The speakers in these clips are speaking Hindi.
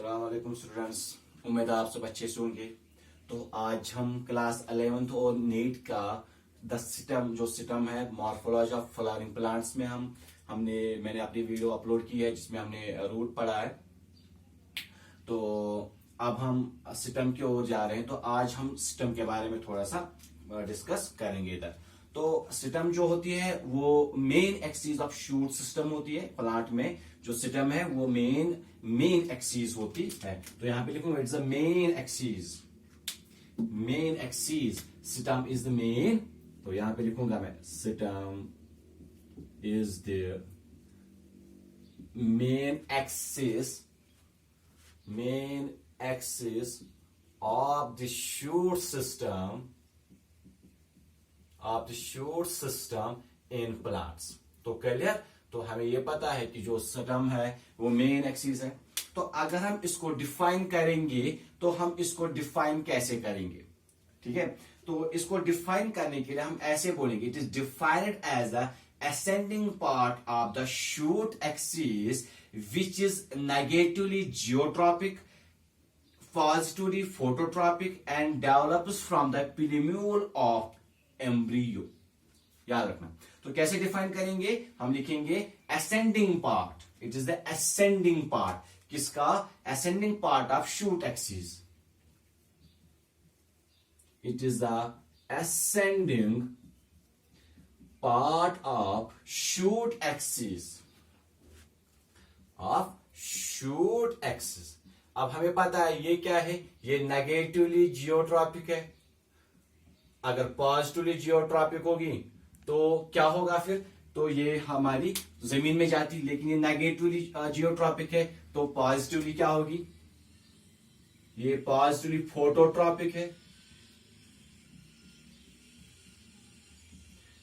अस्सलाम वालेकुम स्टूडेंट्स। उम्मीद है आप सब अच्छे से होंगे। तो आज हम क्लास 11th और नीट का जो सिस्टम है मॉर्फोलॉजी ऑफ फ्लावरिंग प्लांट्स में मैंने अपनी वीडियो अपलोड की है जिसमें हमने रूट पढ़ा है। तो अब हम सिस्टम की ओर जा रहे हैं। तो आज हम सिस्टम के बारे में थोड़ा सा डिस्कस करेंगे इधर। तो सिस्टम जो होती है वो main axis of shoot system होती है। प्लांट में जो सिस्टम है वो मेन एक्सिस होती है। तो यहां पे लिखूंगा it's the main axis system is the main. तो यहां पे लिखूंगा मैं system is the main axis of the shoot system in plants। तो क्लियर। तो हमें ये पता है कि जो सिस्टम है वो मेन एक्सिस है। तो अगर हम इसको डिफाइन करेंगे तो हम इसको डिफाइन कैसे करेंगे, ठीक है। तो इसको डिफाइन करने के लिए हम ऐसे बोलेंगे it is defined as the ascending part of the shoot axis which is negatively geotropic, positively phototropic and develops from the plumule of embryo। याद रखना। तो कैसे डिफाइन करेंगे, हम लिखेंगे ascending part, it is the ascending part। किसका? ascending part of shoot axis, it is the ascending part of shoot axis अब हमें पता है ये क्या है, ये नेगेटिवली जियोट्रॉपिक है। अगर पॉजिटिवली जियोट्रॉपिक होगी तो क्या होगा फिर, तो ये हमारी जमीन में जाती, लेकिन ये नेगेटिवली जियोट्रॉपिक है तो पॉजिटिवली क्या होगी, ये पॉजिटिवली फोटोट्रॉपिक है।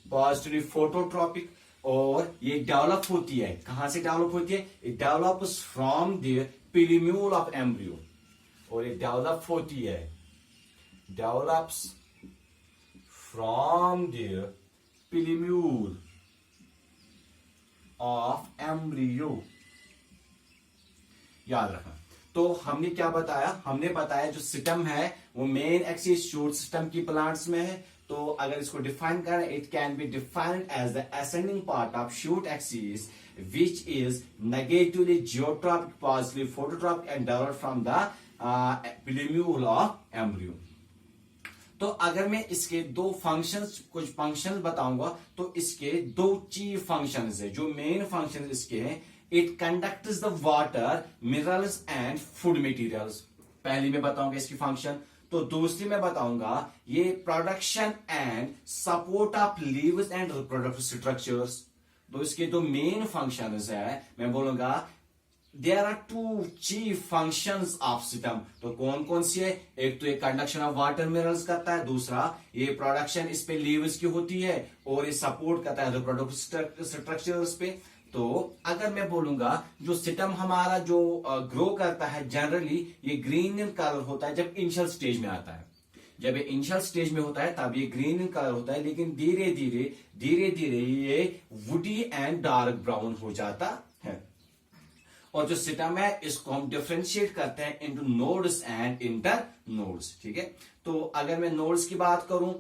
पॉजिटिवली फोटोट्रॉपिक और ये डेवलप होती है, कहां से डेवलप होती है, it develops from the plumule of embryo. और ये डेवलप होती है, develops from the plumule of embryo. याद रखना। तो हमने क्या बताया, हमने बताया जो सिस्टम है वो मेन एक्सिस शूट सिस्टम की प्लांट्स में है। तो अगर इसको डिफाइन करें, it can be defined as the ascending part of shoot axis which is negatively geotropic, positively phototropic and develop from the plumule of embryo. तो अगर मैं इसके कुछ फंक्शंस बताऊंगा तो इसके दो चीफ फंक्शंस है। जो मेन फंक्शन इसके हैं, it conducts the water, minerals and food materials. पहली में बताऊंगा इसकी फंक्शन। तो दूसरी में बताऊंगा ये production and support of leaves and reproductive structures. तो इसके दो मेन फंक्शंस है, मैं बोलूंगा there are two chief functions of stem. तो कौन कौन सी है, एक तो ये कंडक्शन ऑफ वाटर मिनरल्स करता है, दूसरा ये प्रोडक्शन इस पे लीव्स की होती है और ये सपोर्ट करता है रिप्रोडक्टिव स्ट्रक्चर्स पे। तो अगर मैं बोलूंगा जो सिस्टम हमारा जो ग्रो करता है जनरली ये ग्रीन इन कलर होता है जब इनिशियल स्टेज में आता है। जब ये इनिशियल स्टेज में होता है तब ये ग्रीन इन कलर होता है, लेकिन धीरे धीरे ये वुडी एंड डार्क ब्राउन हो जाता है। और जो सिस्टम है इसको हम डिफरेंशिएट करते हैं into nodes and inter nodes, ठीक है। तो अगर मैं नोड्स की बात करूं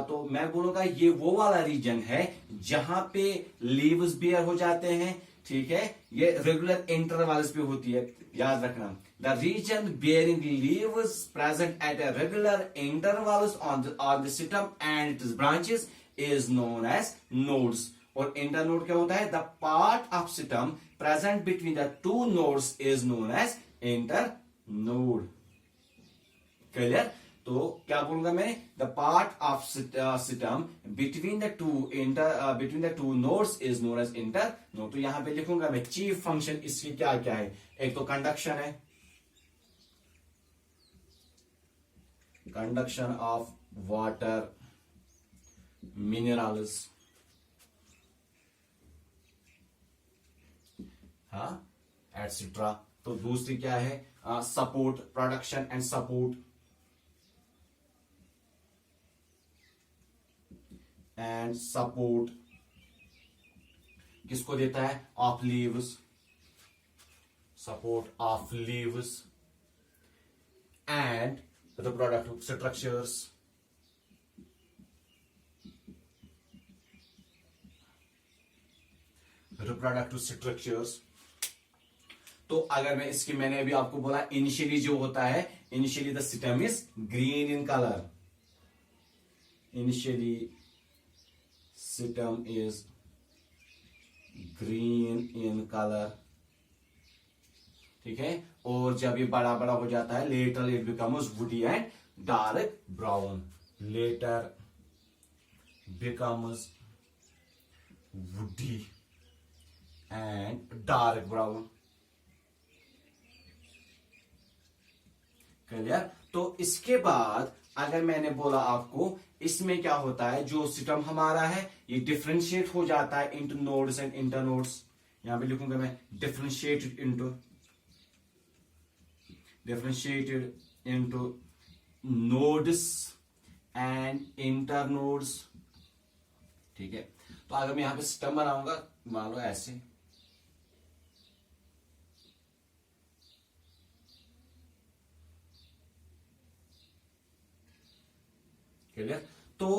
तो मैं बोलूंगा ये वो वाला रीजन है जहां पे लीव्स बेयर हो जाते हैं, ठीक है। ये रेगुलर इंटरवल्स पे होती है, याद रखना। The region bearing leaves present at a regular intervals on the stem and its branches is known as nodes. और इंटरनोड क्या होता है, the part of stem present between the two nodes is known as internode. Clear. तो क्या बोलूंगा मैं, the part of stem between the two nodes is known as internode. तो यहां पे लिखूंगा मैं चीफ फंक्शन इसकी क्या क्या है। एक तो कंडक्शन है, कंडक्शन ऑफ वाटर मिनरल्स, हाँ एटसेट्रा। तो दूसरी क्या है, सपोर्ट, प्रोडक्शन एंड सपोर्ट किसको देता है, of leaves, support of leaves. and reproductive structures. Reproductive structures. तो अगर मैं इसकी, मैंने अभी आपको बोला इनिशियली जो होता है, initially the system is green in colour, initially system is green in colour, ठीक है। और जब ये बड़ा बड़ा हो जाता है, later it becomes woody and dark brown, later becomes woody and dark brown, clear. तो इसके बाद अगर मैंने बोला आपको, इसमें क्या होता है, जो सिस्टम हमारा है ये डिफरेंशिएट हो जाता है इनटू नोड्स एंड इंटरनोड्स। यहां पे लिखूंगा मैं differentiated into nodes and internodes, ठीक है। तो अगर मैं यहां पे सिस्टम बनाऊंगा, मान लो ऐसे, क्लियर। तो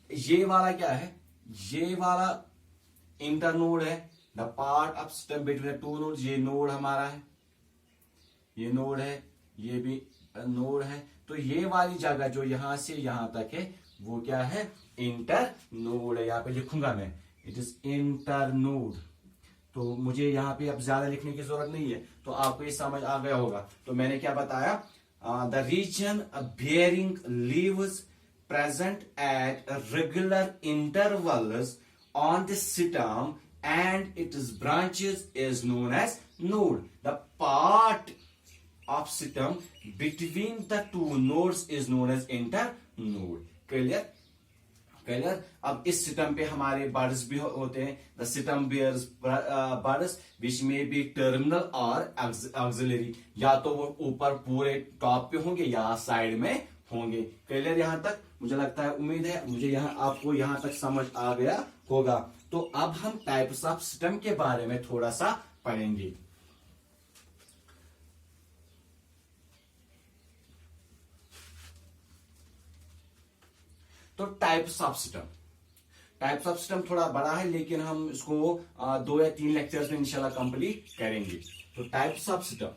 ये वाला क्या है, ये वाला इंटरनोड है, the part of stem between two node. ये नोड हमारा है, ये नोड है, ये भी नोड है। तो ये वाली जगह जो यहां से यहां तक है वो क्या है, इंटर नोड है। यहां पे लिखूंगा मैं, इट इज इंटर नोड। तो मुझे यहां पे अब ज्यादा लिखने की जरूरत नहीं है, तो आपको ये समझ आ गया होगा। तो मैंने क्या बताया, the region bearing leaves present at regular intervals on the stem and its branches is known as node. The part of stem between the two nodes is known as internode. Clear? Clear? अब इस सिस्टम पे हमारे बर्ड्स भी होते हैं, द सिस्टम बियर्स बर्ड्स विच में बी टर्मिनल और ऑक्सिलरी, या तो वो ऊपर पूरे टॉप पे होंगे या साइड में होंगे। क्लियर यहां तक? मुझे लगता है, उम्मीद है मुझे आपको यहां तक समझ आ गया होगा। तो अब हम टाइप्स ऑफ सिस्टम के बारे में थोड़ा सा पढ़ेंगे। तो टाइप्स ऑफ सिस्टम थोड़ा बड़ा है, लेकिन हम इसको 2 या 3 लेक्चर्स में इंशाल्लाह कंप्लीट करेंगे। तो टाइप्स ऑफ सिस्टम,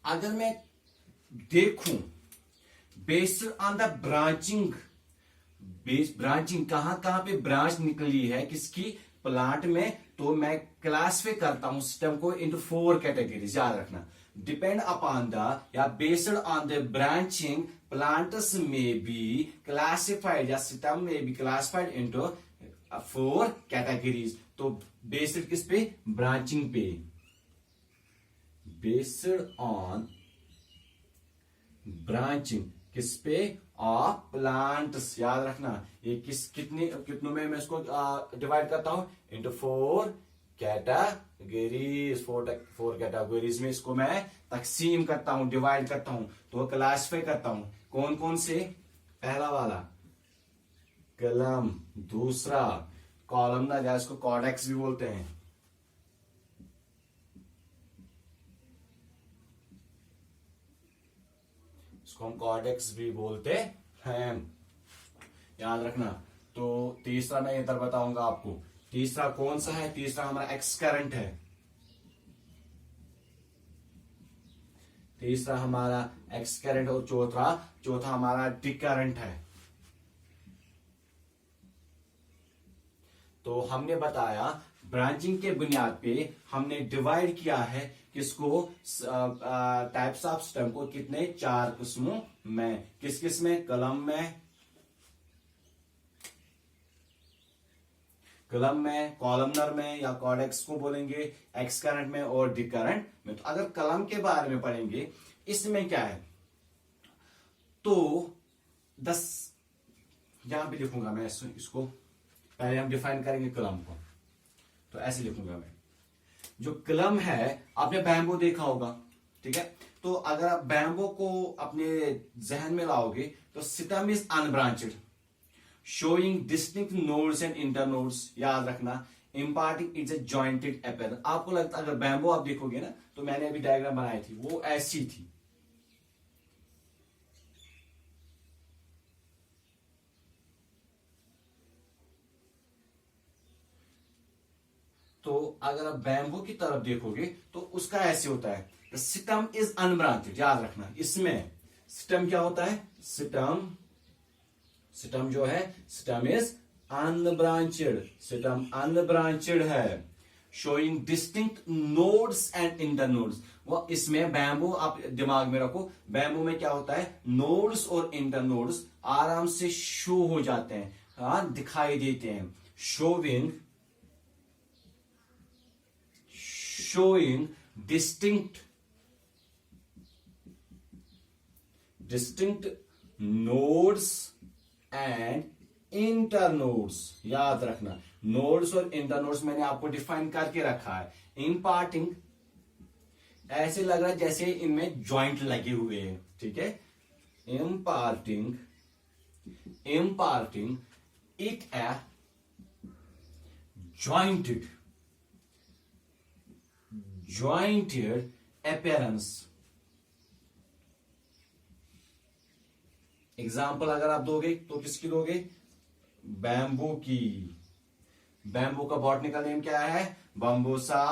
अगर मैं देखूं बेस्ड ऑन द ब्रांचिंग कहां कहां पे ब्रांच निकली है किसकी, प्लांट में, तो मैं क्लासिफाई करता हूं सिस्टम को इनटू 4 कैटेगरीज। याद रखना, डिपेंड अपॉन द या based on the branching plants में बी क्लासिफाइड या सिस्टम में बी क्लासिफाइड इनटू 4 कैटेगरीज। तो बेस्ड किस पे, ब्रांचिंग पे, बेस्ड ऑन ब्रांचिंग किस पे, ऑफ प्लांट्स। याद रखना, ये कितनों में मैं इसको डिवाइड करता हूं, इनटू 4 कैटेगरीज। 4 कैटेगरीज में इसको मैं तकसीम करता हूं, डिवाइड करता हूं, तो क्लासिफाई करता हूं। कौन कौन से, पहला वाला कलम, दूसरा कॉलमनर या इसको कॉडेक्स भी बोलते हैं, इसको हम कॉडेक्स भी बोलते हैं, याद रखना। तो तीसरा मैं इधर बताऊंगा आपको, तीसरा कौन सा है, तीसरा हमारा एक्सकरेंट है, तीसरा हमारा एक्सकरेंट, और चौथा हमारा डिकरेंट है। तो हमने बताया ब्रांचिंग के बुनियाद पे हमने डिवाइड किया है किसको, टाइप्स ऑफ सिस्टम को कितने, 4 किस्मों में। किस किस में, कलम में, कॉलमनर में या कॉडेक्स को बोलेंगे, एक्सकरेंट में और डिकरेंट में। तो अगर कलम के बारे में पढ़ेंगे, इसमें क्या है, तो 10 यहां पे लिखूंगा मैं इसको, पहले हम डिफाइन करेंगे कलम को। तो ऐसे लिखूंगा मैं, जो कलम है, आपने बैम्बो देखा होगा, ठीक है। तो अगर आप बैम्बो को अपने जहन में लाओगे, तो system is अनब्रांचेड, showing distinct nodes and internodes. याद रखना, imparting it's a jointed appearance. आपको लगता है अगर बैम्बू आप देखोगे ना, तो मैंने अभी डायग्राम बनाई थी वो ऐसी थी। तो अगर आप बैम्बू की तरफ देखोगे तो उसका ऐसे होता है, स्टेम इज अनब्रांचेड। याद रखना इसमें स्टेम क्या होता है, स्टेम जो है, stem is unbranched, stem unbranched है, showing distinct nodes and internodes. वो इसमें बैम्बू आप दिमाग में रखो, बैम्बू में क्या होता है, नोड्स और इंटरनोड्स आराम से शो हो जाते हैं, हाँ दिखाई देते हैं। showing distinct nodes and internodes। याद रखना नोड्स और इंटरनोड्स मैंने आपको डिफाइन करके रखा है। इम्पार्टिंग ऐसे लग रहा है जैसे इनमें जॉइंट लगे हुए हैं, ठीक है। Imparting it A jointed appearance। Example अगर आप दोगे तो किसकी दोगे, बैम्बू की। बैम्बू का बॉटनिकल नेम क्या है, बम्बूसा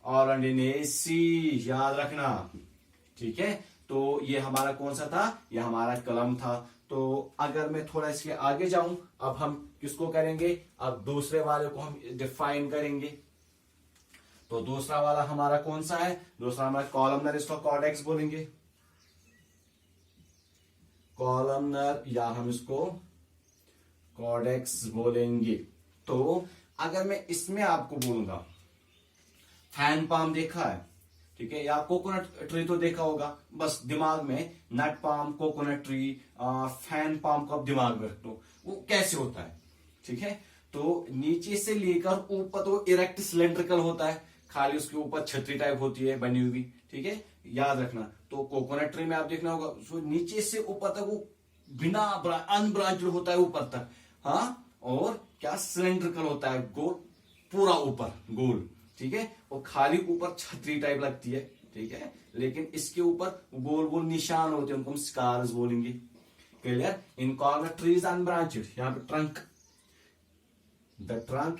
ऑरंडिनेसी। याद रखना, ठीक है। तो ये हमारा कौन सा था, ये हमारा कलम था। तो अगर मैं थोड़ा इसके आगे जाऊं, अब हम किसको करेंगे, अब दूसरे वाले को हम डिफाइन करेंगे। तो दूसरा वाला हमारा कौन सा है, दूसरा हमारा कॉलमनर, इसको कॉर्डेक्स बोलेंगे, कॉलमनर, या हम इसको कॉर्डेक्स बोलेंगे। तो अगर मैं इसमें आपको बोलूंगा, फैन पाम देखा है, ठीक है, या कोकोनट ट्री तो देखा होगा, बस दिमाग में nut palm, coconut tree, fan palm को आप दिमाग में रख दो, वो कैसे होता है, ठीक है। तो नीचे से लेकर ऊपर तो इरेक्ट सिलेंड्रिकल होता है, खाली उसके ऊपर छतरी टाइप होती है बनी हुई, ठीक है, याद रखना। तो कोकोनट ट्री में आप देखना होगा, सो नीचे से ऊपर तक वो बिना अनब्रांच्ड होता है ऊपर तक, हाँ, और क्या सिलेंड्रिकल होता है, गोल, पूरा ऊपर गोल, ठीक है, और खाली ऊपर छतरी टाइप लगती है, ठीक है, लेकिन इसके ऊपर गोल गोल निशान होते हैं, उनको हम स्कार्स बोलेंगे। क्लियर। इन कोकोनट ट्रीज अनब्रांच्ड, यहाँ पे trunk, the trunk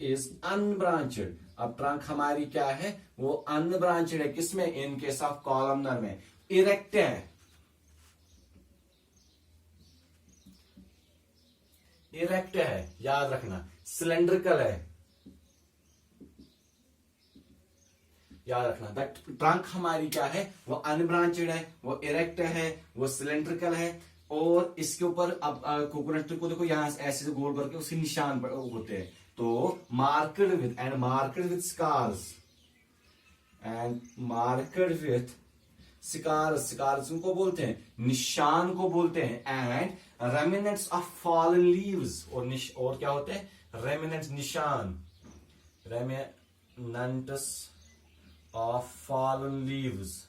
is unbranched। अब ट्रंक हमारी क्या है, वो अनब्रांचेड है, किसमें, इन केस ऑफ कॉलमनर में। इरेक्ट है, याद रखना। सिलेंड्रिकल है, याद रखना। दैट ट्रंक हमारी क्या है, वो अनब्रांचेड है, वो इरेक्ट है, वो सिलेंड्रिकल है, और इसके ऊपर अब कोकोनट ट्री को देखो, यहां ऐसे गोल करके उसके निशान होते हैं। तो मार्कड विथ स्कार्स उनको बोलते हैं, निशान को बोलते हैं। And remnants of fallen leaves, और क्या होते हैं, रेमिनेंट्स, निशान, रेमिनेंट्स ऑफ फॉलन लीव्स,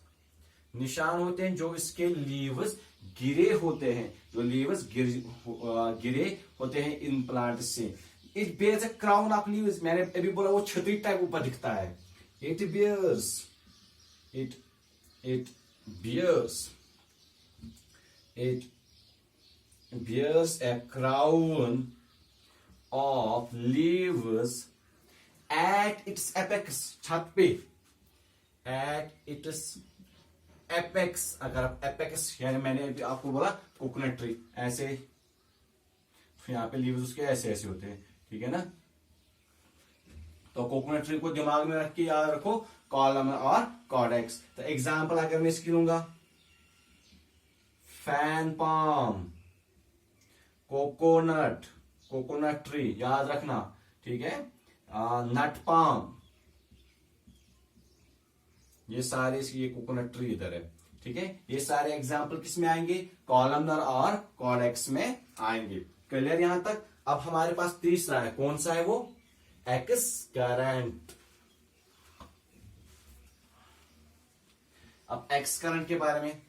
निशान होते हैं जो इसके लीव्स गिरे होते हैं, जो लीव्स गिरे होते हैं इन प्लांट से। It bears a crown of leaves, मैंने अभी बोला वो छतरी टाइप ऊपर दिखता है। It bears a crown of leaves at its apex, छत पे, at its apex। अगर आप apex, यानी मैंने आपको बोला कोकोनट ट्री ऐसे, यहाँ पे लीव्स उसके ऐसे ऐसे होते हैं, ठीक है ना। तो कोकोनट ट्री को दिमाग में रख के याद रखो, कॉलमनर और कॉर्डेक्स। तो एग्जांपल अगर मैं इसकी लूंगा, फैन पाम, कोकोनट ट्री, याद रखना, ठीक है, नट पाम, ये सारे, ये कोकोनट ट्री इधर है, ठीक है। ये सारे एग्जाम्पल किस में आएंगे, कॉलमनर और कॉर्डेक्स में आएंगे। क्लियर यहां तक। अब हमारे पास तीसरा है, कौन सा है वो, एक्सकरेंट। अब एक्सकरेंट के बारे में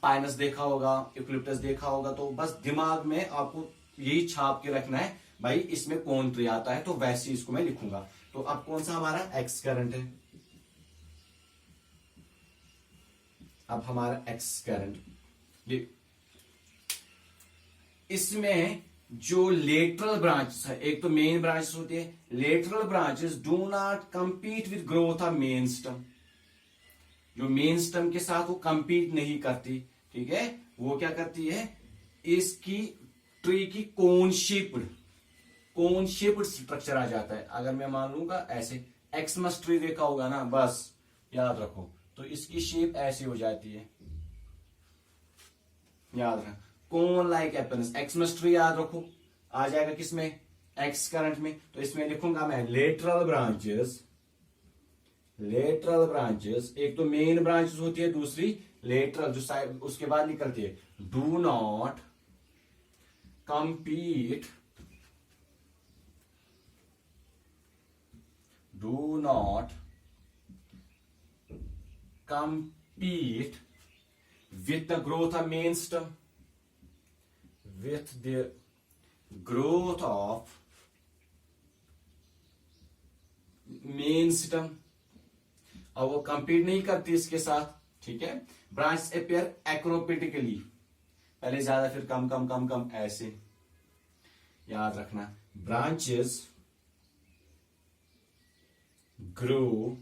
पाइनस देखा होगा, यूकलिप्टस देखा होगा, तो बस दिमाग में आपको यही छाप के रखना है भाई इसमें कौन ट्री आता है, तो वैसे इसको मैं लिखूंगा। तो अब कौन सा हमारा एक्स करंट है, अब हमारा एक्स करंट, इसमें जो लेटरल ब्रांचेस है, एक तो मेन ब्रांचेस होती है, lateral branches do not compete with growth of main stem, जो मेन स्टम के साथ वो कंपीट नहीं करती, ठीक है, वो क्या करती है, इसकी ट्री की कोन शेप्ड स्ट्रक्चर आ जाता है। अगर मैं मान लूंगा ऐसे एक्समस ट्री देखा होगा ना, बस याद रखो, तो इसकी शेप ऐसी हो जाती है, याद रख, cone like appearance, Xmas tree याद रखो, आ जाएगा किसमें, एक्स करंट में। तो इसमें लिखूंगा मैं लेटरल ब्रांचेस, एक तो मेन ब्रांचेस होती है, दूसरी लेटरल जो साइड उसके बाद निकलती है, do not compete with the growth of main stem, with the growth of main stem, अब वो कंपीट नहीं करती इसके साथ, ठीक है। ब्रांच अपेयर एक्रोपेटिकली, पहले ज्यादा फिर कम कम कम कम, ऐसे याद रखना, branches grow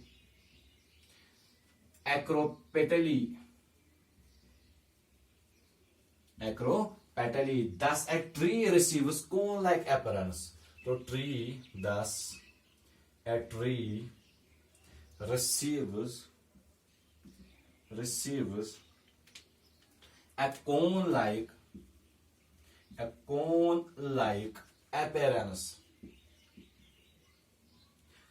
acropetally, thus a tree receives cone-like appearance. So thus a tree receives a cone-like appearance.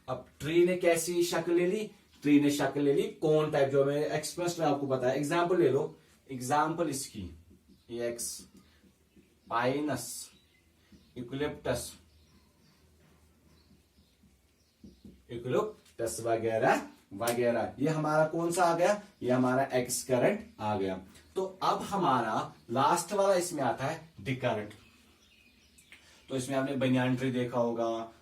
अब ट्री ने कैसी शक्ल ले ली, ट्री ने शक्ल ले ली कौन टाइप, जो मैं एक्सप्रेस में आपको बताया, एग्जाम्पल ले लो, एग्जाम्पल इसकी एक्स, पाइनस, इक्लिप्टस वगैरह वगैरह, ये हमारा कौन सा आ गया, ये हमारा एक्स करंट आ गया। तो अब हमारा लास्ट वाला इसमें आता है डी करंट। तो इसमें आपने बनियान ट्री देखा होगा,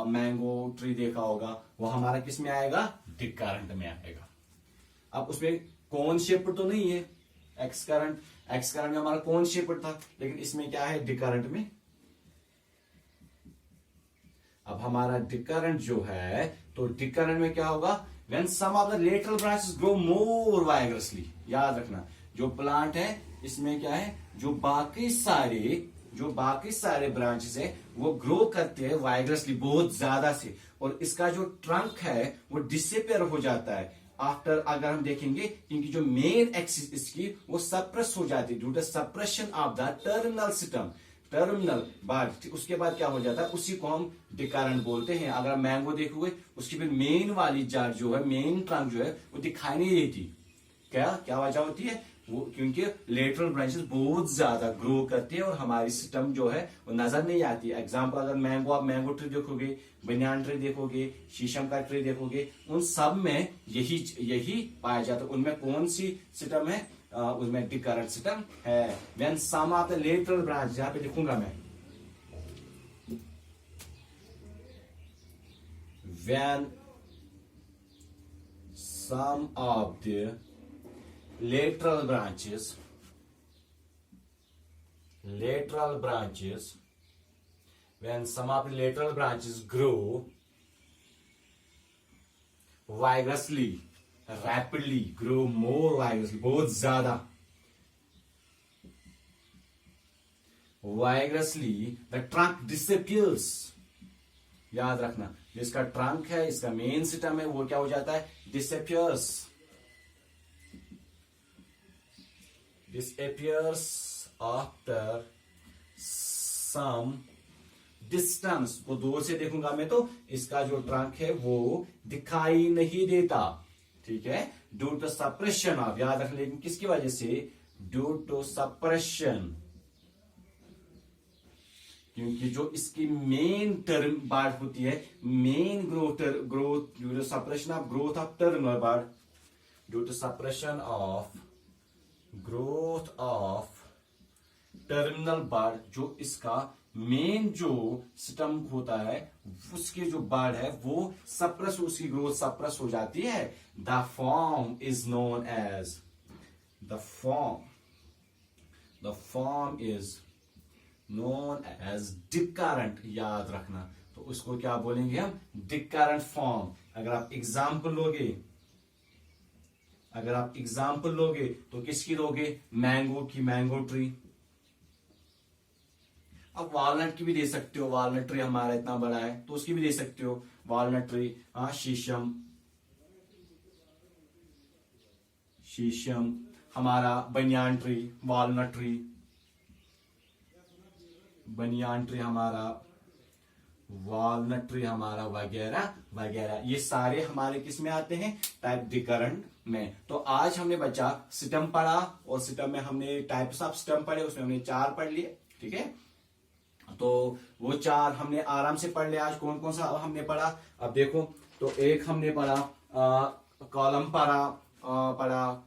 मैंगो ट्री देखा होगा, वो हमारा किस में आएगा, डी करंट में आएगा। अब उसमें कौन शेप तो नहीं है, एक्स करंट में हमारा कौन शेप था, लेकिन इसमें क्या है, डी करंट में। अब हमारा डी करंट जो है, तो डी करंट में क्या होगा, when some of the lateral branches grow more vigorously, याद रखना, जो प्लांट है इसमें क्या है, जो बाकी सारे ब्रांचेस है वो ग्रो करते हैं वाइग्रसली, बहुत ज्यादा से, और इसका जो ट्रंक है वो डिसअपियर हो जाता है आफ्टर, अगर हम देखेंगे, क्योंकि जो मेन एक्सिस इसकी वो सप्रेस हो जाती है due to suppression of the terminal bud. उसके बाद क्या हो जाता है, उसी को हम डी करंट बोलते हैं। अगर आप मैंगो देखोगे, उसकी फिर मेन वाली जड़ जो है, मेन ट्रंक जो है, वो दिखाई नहीं देती। क्या वजह होती है, वो क्योंकि लेटरल ब्रांचेस बहुत ज्यादा ग्रो करती है और हमारी सिस्टम जो है वो नजर नहीं आती है। एग्जांपल, अगर आप मैंगो ट्री देखोगे, बनियान ट्री देखोगे, शीशम का ट्री देखोगे, उन सब में यही पाया जाता है। उनमें कौन सी सिस्टम है, उसमें डी करंट सिस्टम है। When some of the lateral branch, यहां पे लिखूंगा मैं, when some of the lateral branches when some of the lateral branches grow vigorously, rapidly, grow more vigorously, बहुत ज्यादा vigorously, the trunk disappears। याद रखना, जिसका ट्रंक है, इसका मेन सिस्टम है, वो क्या हो जाता है, disappears after some distance। को दूर से देखूंगा मैं तो इसका जो ट्रंक है वो दिखाई नहीं देता, ठीक है, ड्यू टू सप्रेशन ऑफ, याद रखना, लेकिन किसकी वजह से, ड्यू टू सप्रेशन, क्योंकि जो इसकी मेन टर्म बार्ड होती है, main growth due to suppression of growth of terminal bud, due to suppression of growth of terminal bud, जो इसका मेन जो स्टम्प होता है, उसके जो बर्ड है वो सप्रेस, उसकी ग्रोथ सप्रेस हो जाती है। The form is known as the form is known as decurrent. याद रखना, तो उसको क्या बोलेंगे हम? Decurrent form. अगर आप एग्जाम्पल लोगे तो किसकी लोगे? मैंगो की, मैंगो ट्री। अब वॉलनट की भी दे सकते हो, वॉलनट ट्री हमारा इतना बड़ा है तो उसकी भी दे सकते हो, वॉलनट ट्री। हाँ, शीशम हमारा, banyan tree, walnut tree, banyan tree हमारा, वॉलनट ट्री हमारा, वगैरह वगैरह। ये सारे हमारे किस में आते हैं? टाइप डिकरेंट में। तो आज हमने बच्चा स्टम पढ़ा, और स्टम में हमने टाइप्स ऑफ स्टम पढ़े, उसमें हमने 4 पढ़ लिए। ठीक है, तो वो 4 हमने आराम से पढ़ लिया। आज कौन कौन सा हमने पढ़ा? अब देखो, तो एक हमने पढ़ा कॉलम पढ़ा,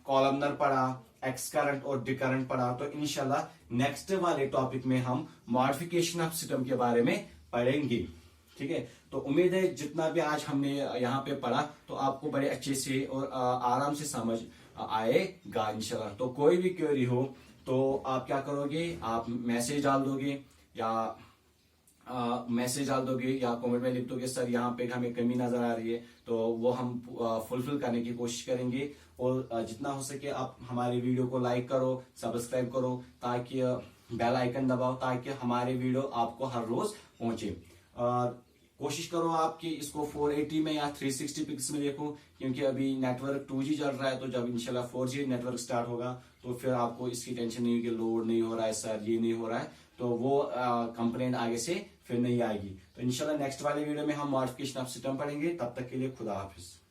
कॉलमनर पढ़ा, एक्सकरेंट और डिकरेंट पढ़ा। तो इंशाल्लाह नेक्स्ट वाले टॉपिक में हम मॉडिफिकेशन ऑफ सिस्टम के बारे में पढ़ेंगे। ठीक है, तो उम्मीद है जितना भी आज हमने यहाँ पे पढ़ा तो आपको बड़े अच्छे से और आराम से समझ आएगा इंशाल्लाह। तो कोई भी क्वेरी हो तो आप क्या करोगे? आप मैसेज डाल दोगे या कमेंट में लिख दोगे, सर यहाँ पे हमें कमी नजर आ रही है, तो वो हम फुलफिल करने की कोशिश करेंगे। और जितना हो सके आप हमारे वीडियो को लाइक करो, सब्सक्राइब करो, ताकि बेल आइकन दबाओ, ताकि हमारे वीडियो आपको हर रोज पहुंचे। कोशिश करो आपकी इसको 480 में या 360 पिक्स में देखो, क्योंकि अभी नेटवर्क 2G चल रहा है। तो जब इंशाल्लाह 4G नेटवर्क स्टार्ट होगा तो फिर आपको इसकी टेंशन नहीं होगी, लोड नहीं हो रहा है सर, ये नहीं हो रहा है, तो वो कंप्लेंट आगे से फिर नहीं आएगी। तो इंशाल्लाह नेक्स्ट वाले वीडियो में हम मॉडिफिकेशन ऑफ सिस्टम पढ़ेंगे। तब तक के लिए खुदा हाफिज।